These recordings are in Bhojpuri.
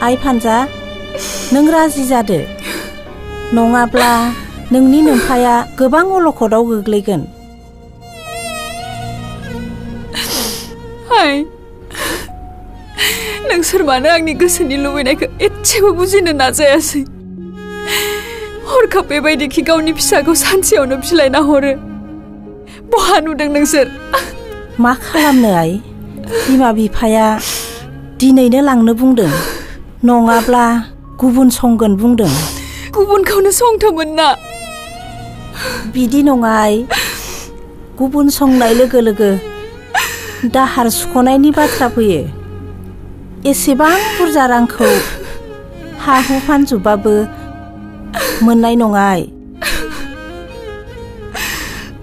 आइ फानजा नों राजि जादो नङाब्ला नोंनि नोमफाया गोबां अलखदाव गोग्लैगोन। हाय नोंसोर मानो आंनि गोसोनि लुबैनायखौ एसेबो बुजिनो नाजायासै? हरखाब बेबायदिखि गावनि फिसाखौ सानसेयावनो बिलाइना हरो। बहा नुदों नोंसोर? मा खालामनो आइ, बिमा बिफाया दिनैनो लांनो बुंदों नङाब्ला गुबुन संगोन बुंदों। गुबुनखौनो संथोमोन ना। बिदि नङा आइ, गुबुन संनाय लोगो लोगो दाहार सुख'नायनि बाथ्रा फैयो। एसेबां बुरजा रांखौ हा हु फानजोबबाबो मोननाय नङा आइ।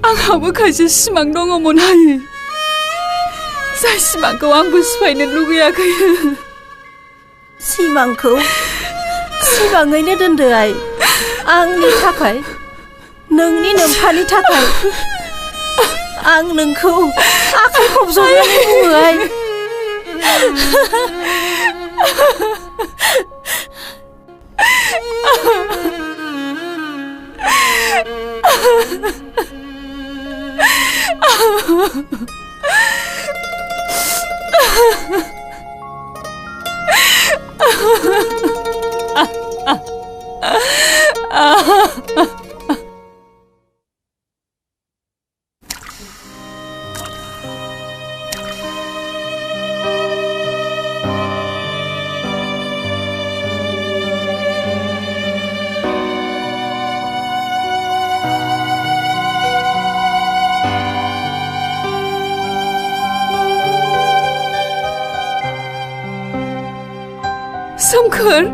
आंहाबो खायसे सिमां दङमोन हायो, जाय सिमांखौ आंबो सिफायनो लुगैयाखै। सिमांखौ सिमाङैनो दोनदो आइ, आंनि थाखाय, नोंनि नोमफानि थाखाय। आं नोंखौ आखाइ खबजबनानै बुङो आइ। सोमखोर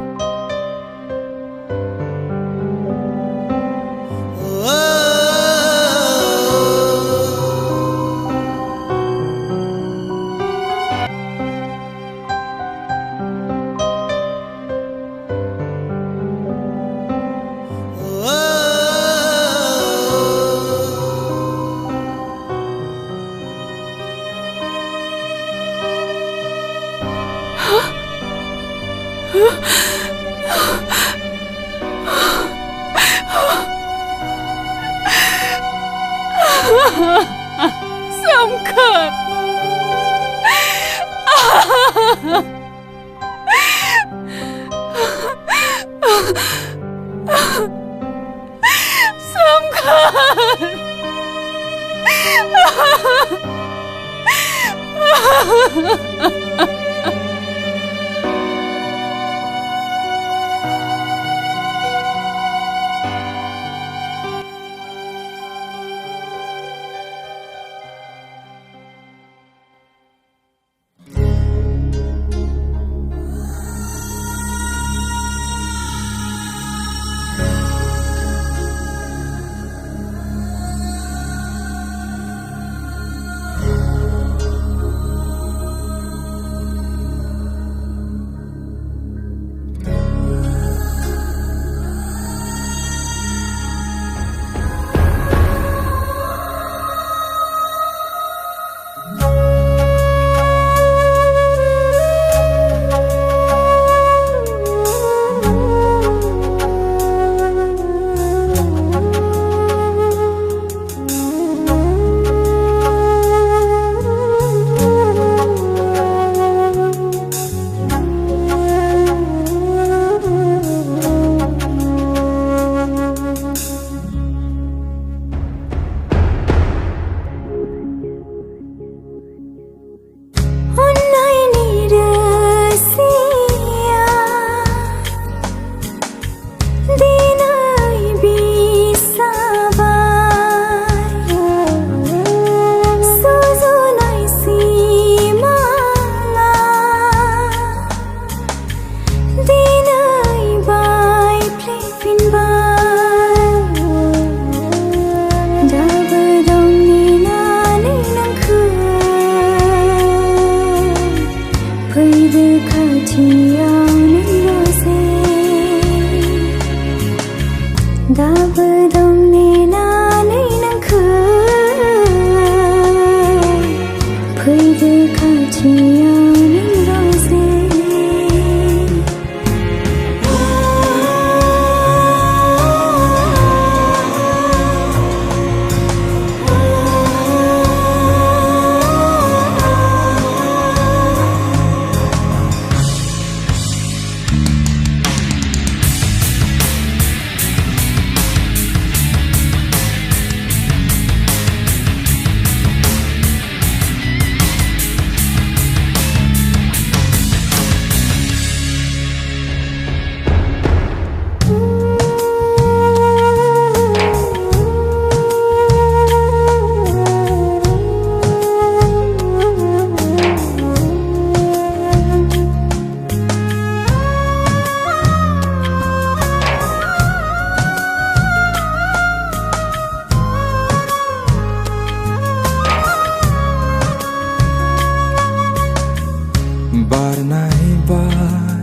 bar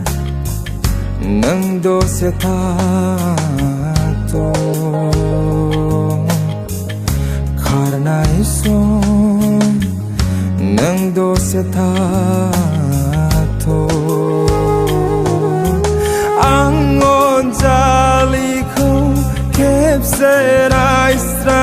nang dose tato karena isom nang dose tato angon jali ko kepsera isra